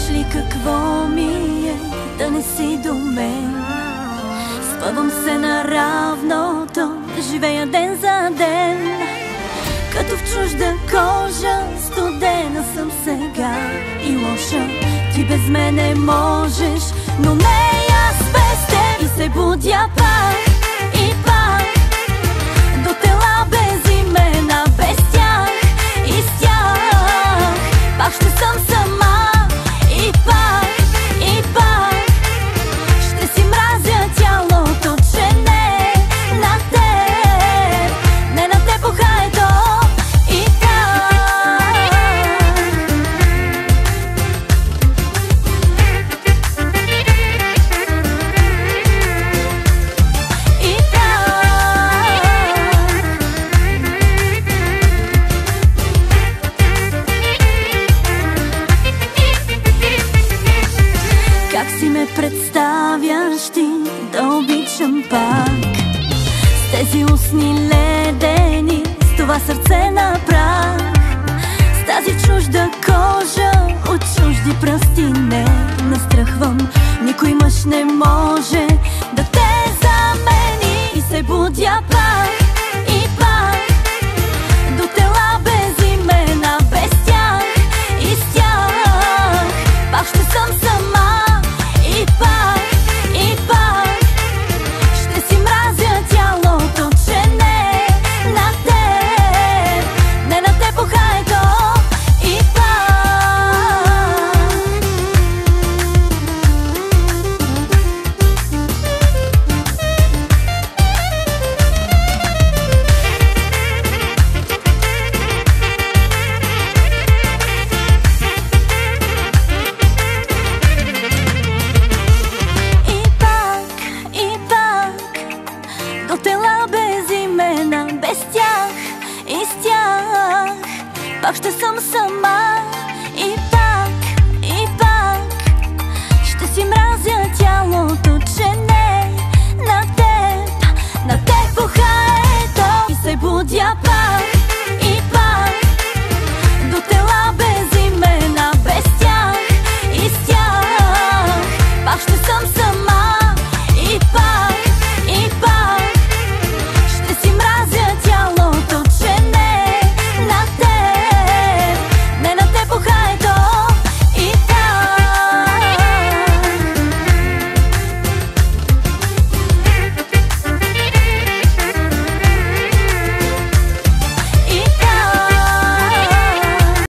Знаеш ли какво ми е да не си до мен? Спъвам се на равното, живея ден за ден. Като в чужда кожа, студена съм сега и лоша. Ти без мене можеш, но не и аз без теб. И се будя пак и пак до тела без имена, без тях и с тях. Пак ще съм сама и пак ще си мразя тялото, че не на теб, не на теб ухаето и так. И как си ме представяш ти да обичам пак? С тези устни ледени, с това сърце на прах, с тази чужда кожа, от чужди пръсти не настрахвам. Никой мъж не може да те замени. И се будя пак и пак до тела без имена, без тях и с тях. Пак ще съм сама и пак ще си мразя тялото, че не на теб, не на теб ухаето и до тела без имена, без тях и с тях. Пак ще съм сама